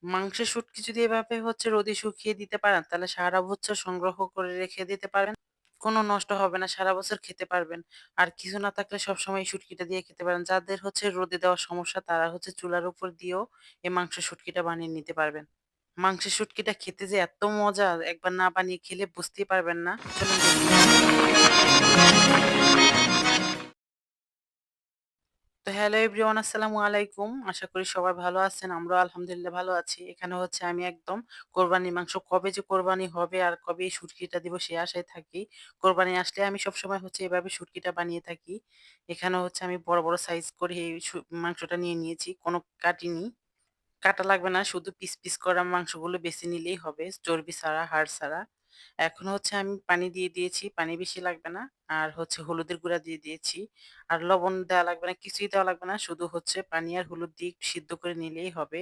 মাংসের শুটকি যদি এভাবে রোদে শুকিয়ে দিতে পারেন, তাহলে সারা বছর সংগ্রহ করে রেখে দিতে পারেন। কোনো নষ্ট হবে না। সারা বছর খেতে পারবেন। আর কিছু না থাকলে সবসময় এই শুটকিটা দিয়ে খেতে পারেন। যাদের রোদে দেওয়ার সমস্যা তারা চুলার উপর দিয়েও এই মাংসের শুটকিটা বানিয়ে নিতে পারবেন। মাংসের শুটকিটা খেতে যে এত মজা, একবার না বানিয়ে খেলে বুঝতেই পারবেন না। চলুন দেখে নিই আমি কিভাবে বানাই। তো হ্যালো এভরিওয়ান, আসসালামু আলাইকুম। আশা করি সবাই ভালো আছেন। আমরাও আলহামদুলিল্লাহ ভালো আছি। এখানে আমি একদম কোরবানির মাংস কবে যে কোরবানি হবে আর কবে এই শুটকিটা দিব সে আশায় থাকি। কোরবানি আসলে আমি সবসময় এভাবে শুটকিটা বানিয়ে থাকি। এখানে আমি বড়, বড় সাইজ করে এই মাংসটা নিয়ে নিয়েছি। কোনো কাটিনি। কাটা লাগবে না। শুধু পিস, পিস করা মাংসগুলো বেছে নিলেই হবে। চর্বি ছাড়া, হাড় ছাড়া। এখন আমি পানি দিয়ে দিয়েছি। পানি বেশি লাগবে না। আর হলুদের গুঁড়া দিয়ে দিয়েছি। আর লবণ দেওয়া লাগবে না, কিছুই দেওয়া লাগবে না। শুধু পানি আর হলুদ দিয়ে একটু সিদ্ধ করে নিলেই হবে।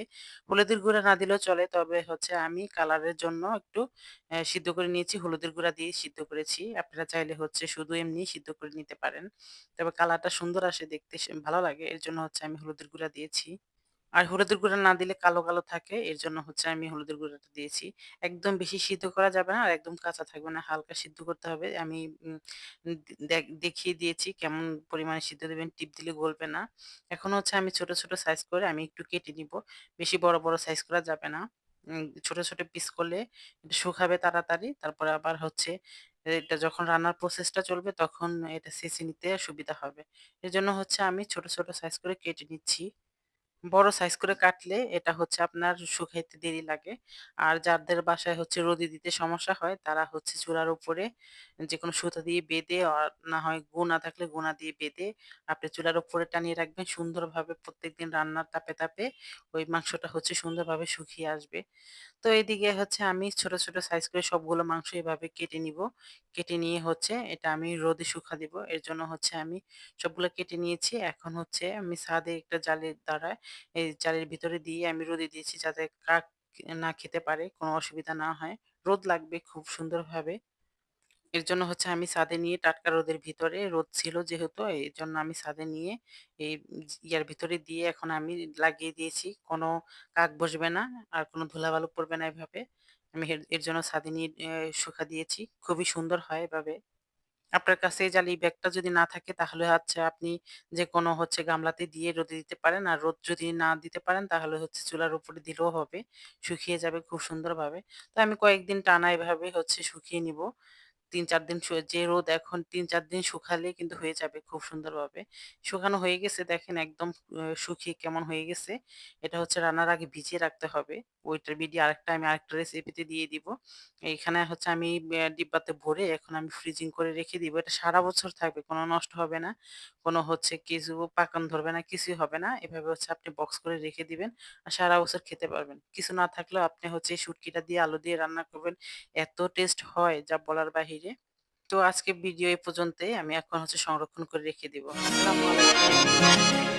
হলুদের গুঁড়া না দিলেও চলে। তবে আমি কালারের জন্য একটু সিদ্ধ করে নিয়েছি। হলুদের গুঁড়া দিয়ে সিদ্ধ করেছি। আপনারা চাইলে শুধু এমনি সিদ্ধ করে নিতে পারেন। তবে কালারটা সুন্দর আসে দেখতে ভালো লাগে। এর জন্য আমি হলুদের গুঁড়া দিয়েছি। আর হলুদের গুঁড়া না দিলে কালো, কালো থাকে। এর জন্য আমি হলুদের গুঁড়াটা দিয়েছি। একদম বেশি সিদ্ধ করা যাবে না আর একদম কাঁচা থাকবে না। হালকা সিদ্ধ করতে হবে। আমি উম দেখিয়ে দিয়েছি কেমন পরিমাণে সিদ্ধ দিবেন। টিপ দিলে গলবে না। এখন আমি ছোট, ছোট সাইজ করে আমি একটু কেটে নিবো। বেশি বড়, বড় সাইজ করা যাবে না। ছোট, ছোট পিস করলে এটা শুকাবে তাড়াতাড়ি। তারপরে আবার এটা যখন রান্নার প্রসেসটা চলবে তখন এটা ছেঁচে নিতে সুবিধা হবে। এজন্য আমি ছোট, ছোট সাইজ করে কেটে নিচ্ছি। বড় সাইজ করে কাটলে এটা আপনার শুকাইতে দেরি লাগে। আর যাদের বাসায় রোদে দিতে সমস্যা হয় তারা চুলার উপরে যেকোনো সুতা দিয়ে বেঁধে না হয় গুনা থাকলে গুনা দিয়ে বেঁধে আপনি চুলার উপরে টানিয়ে রাখবেন। সুন্দরভাবে প্রত্যেকদিন রান্নার তাপে, তাপে ওই মাংসটা সুন্দরভাবে শুকিয়ে আসবে। তো এদিকে আমি ছোট, ছোট সাইজ করে সবগুলো মাংস এভাবে কেটে নিবো। কেটে নিয়ে এটা আমি রোদে শুকা দিব। এর জন্য আমি সবগুলো কেটে নিয়েছি। এখন আমি ছাদে একটা জালের দ্বারা এই জালের ভিতরে দিয়ে আমি রোদে দিয়েছি যাতে কাক না খেতে পারে, কোনো অসুবিধা না হয়। রোদ লাগবে খুব সুন্দরভাবে। এর জন্য আমি ছাদে নিয়ে টাটকা রোদের ভিতরে রোদ ছিল যেহেতু এজন্য আমি ছাদে নিয়ে এই ইয়ার ভিতরে দিয়ে এখন আমি লাগিয়ে দিয়েছি। কোনো কাক বসবে না আর কোনো ধুলাবালু পড়বে না এভাবে। আমি এর জন্য ছাদে নিয়ে শুকা দিয়েছি। খুবই সুন্দর হয় এভাবে। আপনার কাছে এই জালি ব্যাগটা যদি না থাকে তাহলে আপনি যেকোনো গামলাতে দিয়ে রোদে দিতে পারেন। আর রোদ যদি না দিতে পারেন তাহলে চুলার উপরে দিলেও হবে। শুকিয়ে যাবে খুব সুন্দরভাবে। তো আমি কয়েকদিন টানা এভাবে শুকিয়ে নিবো। ৩-৪ দিন যে রোদ এখন ৩-৪ দিন শুকালেই কিন্তু হয়ে যাবে খুব সুন্দরভাবে। শুকানো হয়ে গেছে দেখেন একদম শুকিয়ে কেমন হয়ে গেছে। এটা রান্নার আগে ভিজিয়ে রাখতে হবে। ওইটার ভিডিও আমি আরেকটা রেসিপিতে দিয়ে দিব। এইখানে আমি ডিব্বাতে ভরে এখন আমি ফ্রিজিং করে রেখে দিব। এটা সারা বছর থাকবে। কোনো নষ্ট হবে না। কোনো কিছু পাকান ধরবে না, কিছুই হবে না। এভাবে আপনি বক্স করে রেখে দিবেন। আর সারা বছর খেতে পারবেন। কিছু না থাকলেও আপনি এই শুটকিটা দিয়ে আলু দিয়ে রান্না করবেন। এত টেস্ট হয় যা বলার বাহিরে। তো আজকে ভিডিও এই পর্যন্তই। আমি এখন সংরক্ষণ করে রেখে দিব। আসসালামু আলাইকুম।